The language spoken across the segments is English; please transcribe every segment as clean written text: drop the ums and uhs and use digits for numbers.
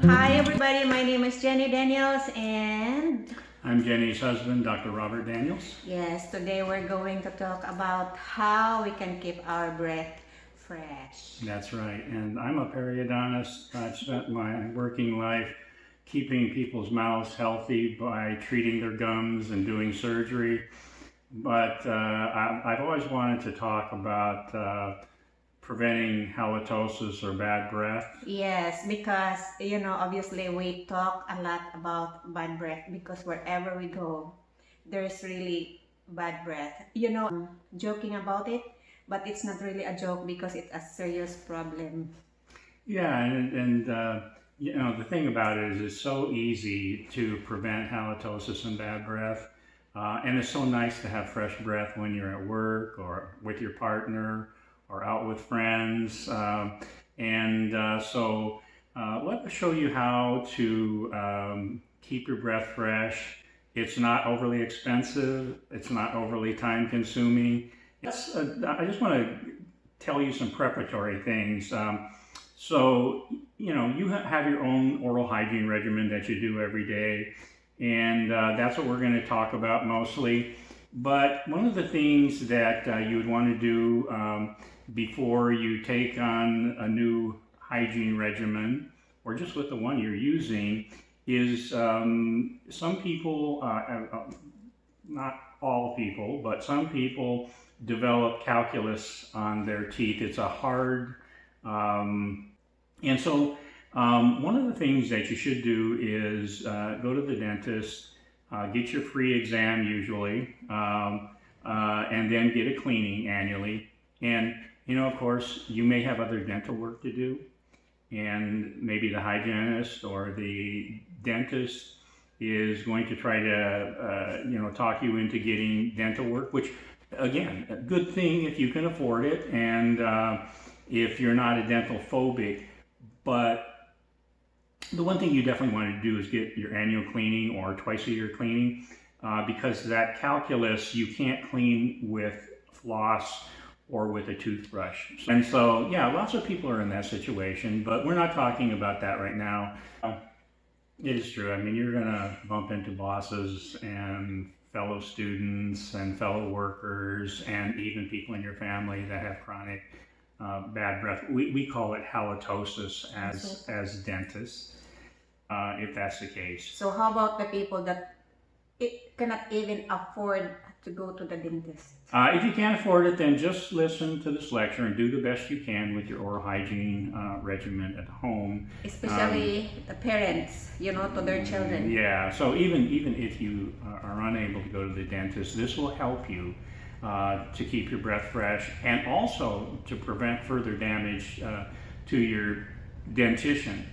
Hi everybody, my name is Jenny Daniels and I'm Jenny's husband, Dr. Robert Daniels. yes, today we're going to talk about how we can keep our breath fresh. That's right, and I'm a periodontist. I've spent my working life keeping people's mouths healthy by treating their gums and doing surgery. But I've always wanted to talk about preventing halitosis or bad breath. Yes, because obviously we talk a lot about bad breath because wherever we go, there's really bad breath. Joking about it, but it's not really a joke because it's a serious problem. Yeah, and the thing about it is it's so easy to prevent halitosis and bad breath. And it's so nice to have fresh breath when you're at work or with your partner or out with friends. So let us show you how to keep your breath fresh. It's not overly expensive. It's not overly time consuming. I just want to tell you some preparatory things. You have your own oral hygiene regimen that you do every day, and that's what we're going to talk about mostly. But one of the things that you would want to do before you take on a new hygiene regimen, or just with the one you're using, is some people, not all people, but some people develop calculus on their teeth. It's a hard, one of the things that you should do is go to the dentist, get your free exam usually, and then get a cleaning annually. And of course, you may have other dental work to do, and maybe the hygienist or the dentist is going to try to talk you into getting dental work, which again, a good thing if you can afford it and if you're not a dental phobic. But the one thing you definitely want to do is get your annual cleaning or twice a year cleaning, because that calculus you can't clean with floss or with a toothbrush. And so, yeah, lots of people are in that situation, but we're not talking about that right now. It is true. I mean, you're going to bump into bosses and fellow students and fellow workers and even people in your family that have chronic bad breath. We call it halitosis as dentists, if that's the case. So how about the people that cannot even afford to go to the dentist? If you can't afford it, then just listen to this lecture and do the best you can with your oral hygiene regimen at home. Especially the parents, to their children. Yeah, so even if you are unable to go to the dentist, this will help you to keep your breath fresh and also to prevent further damage to your dentition.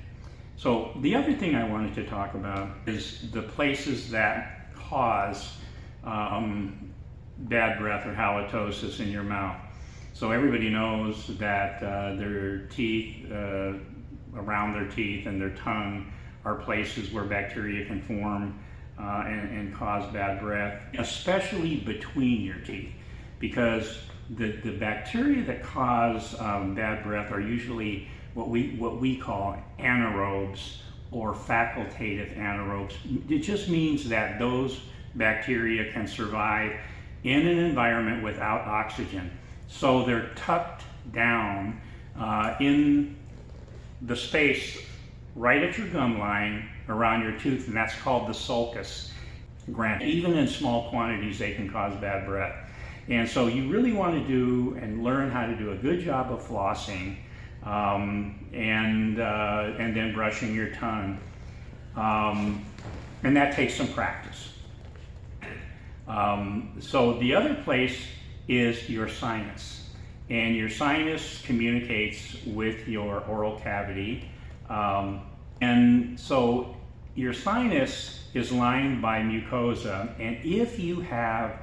So the other thing I wanted to talk about is the places that cause bad breath or halitosis in your mouth. So everybody knows that their teeth, around their teeth and their tongue are places where bacteria can form and cause bad breath, especially between your teeth, because the bacteria that cause bad breath are usually what we call anaerobes or facultative anaerobes. It just means that those bacteria can survive in an environment without oxygen. So they're tucked down in the space right at your gum line around your tooth, and that's called the sulcus gland. Even in small quantities, they can cause bad breath. And so you really want to do and learn how to do a good job of flossing and then brushing your tongue. And that takes some practice. So the other place is your sinus. And your sinus communicates with your oral cavity. And so your sinus is lined by mucosa. And if you have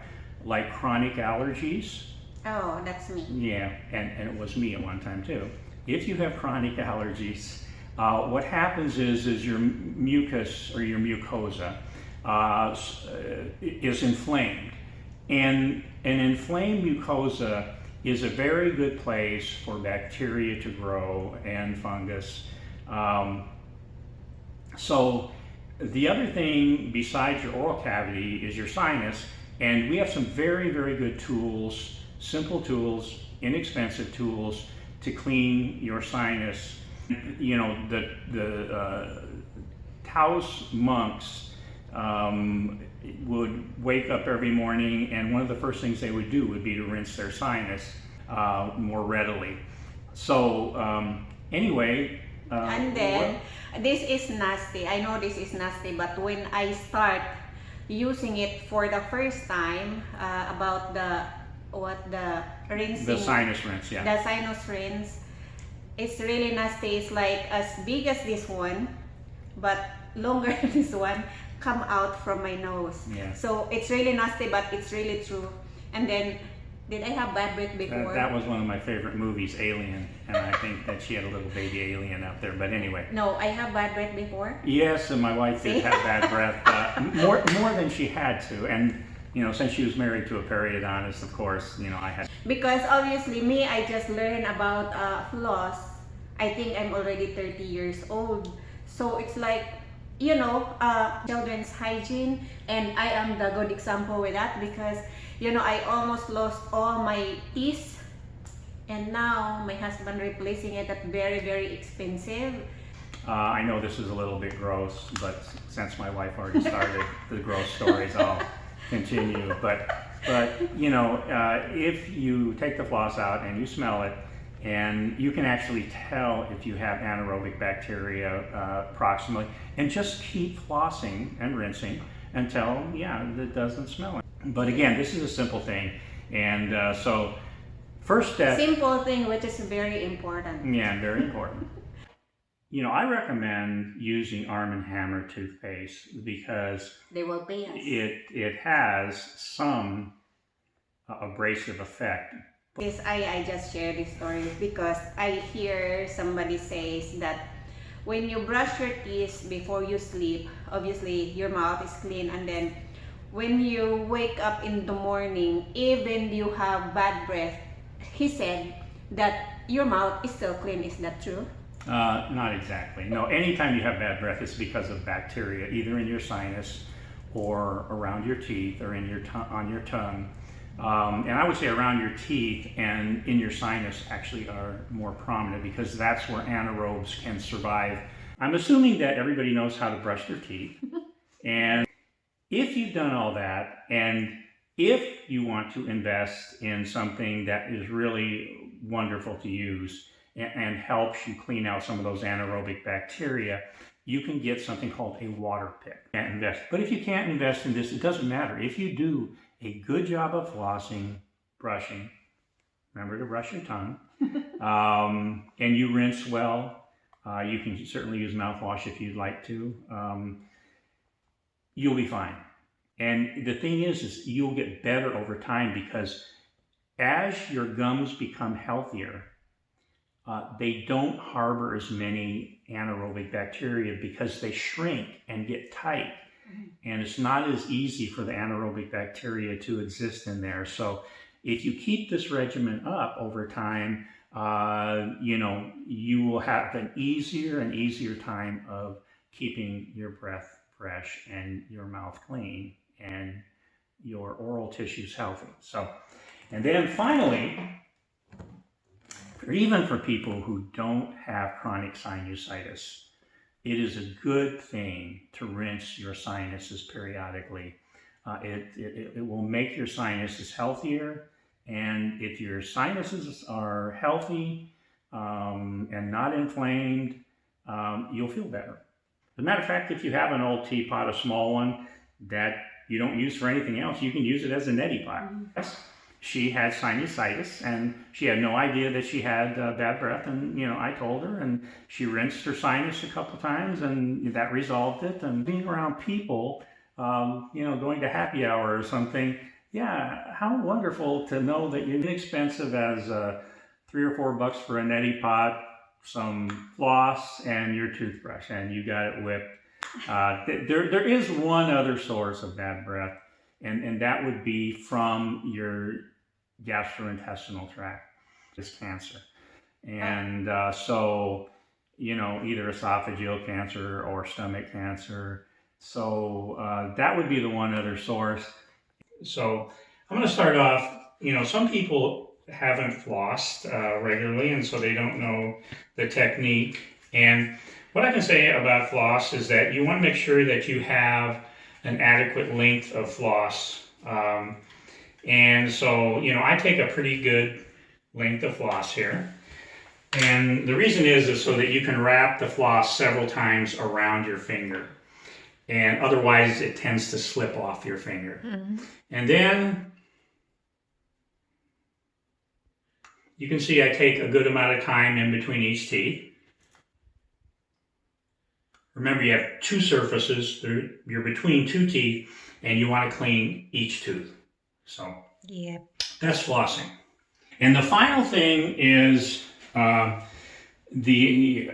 like chronic allergies. Oh, that's me. Yeah, and it was me at one time too. If you have chronic allergies, what happens is your mucus or your mucosa is inflamed. And an inflamed mucosa is a very good place for bacteria to grow and fungus. So the other thing besides your oral cavity is your sinus, and we have some very, very good tools, simple tools, inexpensive tools to clean your sinus. You know, the Taoist monks would wake up every morning, and one of the first things they would do would be to rinse their sinus more readily. So anyway, And then, this is nasty. I know this is nasty, but when I start using it for the first time, about the rinsing, the sinus rinse, yeah. the sinus rinse, it's really nasty. It's like as big as this one, but longer than this one, come out from my nose. Yeah. So it's really nasty, but it's really true. And then, did I have bad breath before? That was one of my favorite movies, Alien, and I think that she had a little baby alien out there. But anyway. No, I have bad breath before. Yes, and my wife did have bad breath, more than she had to. And you know, since she was married to a periodontist, of course, you know, I had. Because obviously me, I just learned about floss. I think I'm already 30 years old. So it's like, you know, children's hygiene, and I am the good example with that because, you know, I almost lost all my teeth, and now my husband replacing it at very, very expensive. I know this is a little bit gross, but since my wife already started the gross stories, I'll continue. But you know, if you take the floss out and you smell it, and you can actually tell if you have anaerobic bacteria proximally, and just keep flossing and rinsing until, yeah, it doesn't smell it. But again, this is a simple thing, and so first step. Simple thing, which is very important. Yeah, very important. You know, I recommend using Arm & Hammer toothpaste because They will pay us. it has some abrasive effect. Yes, I just share this story because I hear somebody says that when you brush your teeth before you sleep, obviously your mouth is clean, and then when you wake up in the morning, even you have bad breath, he said that your mouth is still clean. Is that true? Not exactly. No, anytime you have bad breath, it's because of bacteria, either in your sinus or around your teeth or in your on your tongue. And I would say around your teeth and in your sinus actually are more prominent because that's where anaerobes can survive. I'm assuming that everybody knows how to brush their teeth. And if you've done all that, and if you want to invest in something that is really wonderful to use and helps you clean out some of those anaerobic bacteria, you can get something called a water pick. Can't invest. But if you can't invest in this, it doesn't matter. If you do a good job of flossing, brushing, remember to brush your tongue, and you rinse well, you can certainly use mouthwash if you'd like to, you'll be fine. And the thing is you'll get better over time because as your gums become healthier, they don't harbor as many anaerobic bacteria because they shrink and get tight. And it's not as easy for the anaerobic bacteria to exist in there. So if you keep this regimen up over time, you know, you will have an easier and easier time of keeping your breath fresh and your mouth clean and your oral tissues healthy. So, and then finally, even for people who don't have chronic sinusitis, it is a good thing to rinse your sinuses periodically. It will make your sinuses healthier, and if your sinuses are healthy and not inflamed, you'll feel better. As a matter of fact, if you have an old teapot, a small one, that you don't use for anything else, you can use it as a neti pot. Yes. She had sinusitis, and she had no idea that she had bad breath, and you know, I told her, and she rinsed her sinus a couple times, and that resolved it. And being around people, you know, going to happy hour or something, yeah, how wonderful to know that you're inexpensive as $3 or $4 for a neti pot, some floss, and your toothbrush, and you got it whipped. There is one other source of bad breath, and that would be from your gastrointestinal tract, this cancer. And so either esophageal cancer or stomach cancer. So that would be the one other source. So I'm going to start off, some people haven't flossed regularly, and so they don't know the technique. And what I can say about floss is that you want to make sure that you have an adequate length of floss. And so, I take a pretty good length of floss here. And the reason is so that you can wrap the floss several times around your finger. And otherwise it tends to slip off your finger. Mm-hmm. And then you can see I take a good amount of time in between each teeth. Remember, you have two surfaces, you're between two teeth, and you want to clean each tooth. So yeah, that's flossing. And the final thing is the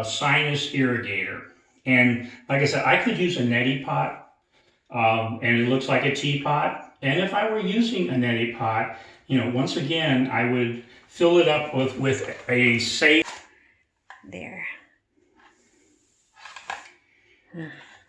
Sinus Irrigator. And like I said, I could use a neti pot, and it looks like a teapot. And if I were using a neti pot, once again, I would fill it up with a safe. There.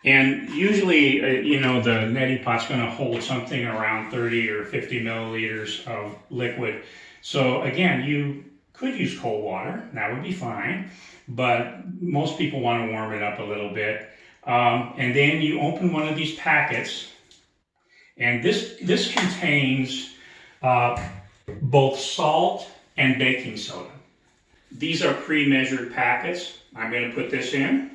And usually, the neti pot's going to hold something around 30 or 50 milliliters of liquid. So again, you could use cold water. That would be fine. But most people want to warm it up a little bit. And then you open one of these packets. And this contains both salt and baking soda. These are pre-measured packets. I'm going to put this in.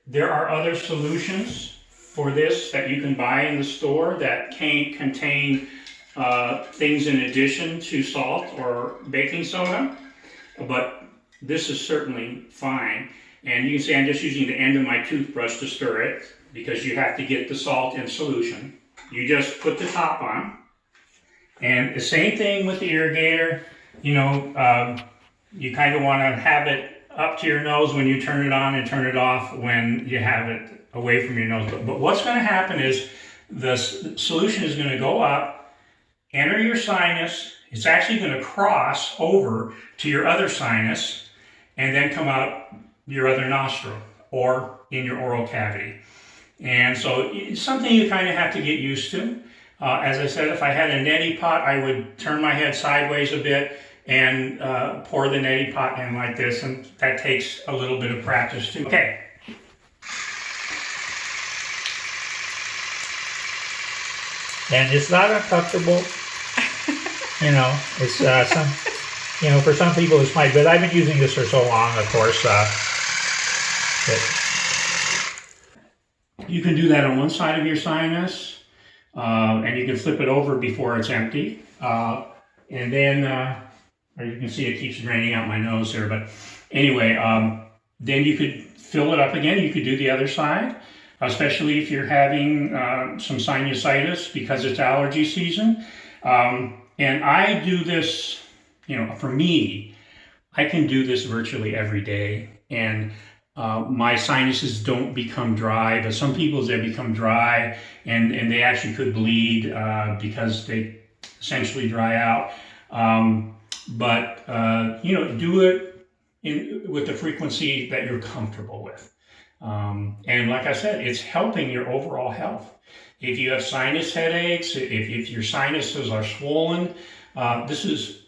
There are other solutions for this that you can buy in the store that can contain things in addition to salt or baking soda, but this is certainly fine. And you can see I'm just using the end of my toothbrush to stir it because you have to get the salt in solution. You just put the top on. And the same thing with the irrigator, you kind of want to have it up to your nose when you turn it on and turn it off when you have it away from your nose. But what's going to happen is the solution is going to go up, enter your sinus. It's actually going to cross over to your other sinus and then come out your other nostril or in your oral cavity. And so it's something you kind of have to get used to. As I said, if I had a neti pot, I would turn my head sideways a bit and pour the neti pot in like this, and that takes a little bit of practice too. Okay. And it's not uncomfortable. It's for some people it's might, but I've been using this for so long, of course. You can do that on one side of your sinus, and you can flip it over before it's empty. And then, you can see it keeps draining out my nose here, but anyway, then you could fill it up again. You could do the other side, especially if you're having some sinusitis because it's allergy season. And I do this, for me, I can do this virtually every day. And my sinuses don't become dry, but some people's they become dry and they actually could bleed because they essentially dry out. But do it with the frequency that you're comfortable with. And like I said, it's helping your overall health. If you have sinus headaches, if your sinuses are swollen, this is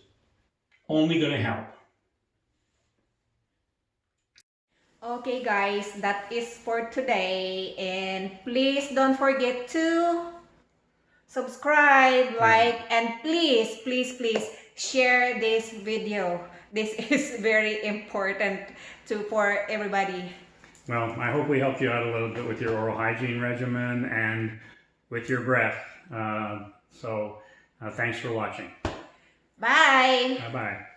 only going to help. Okay guys, that is for today, and please don't forget to subscribe, like, and please share this video. This is very important for everybody. Well, I hope we helped you out a little bit with your oral hygiene regimen and with your breath. Thanks for watching. Bye. Bye-bye.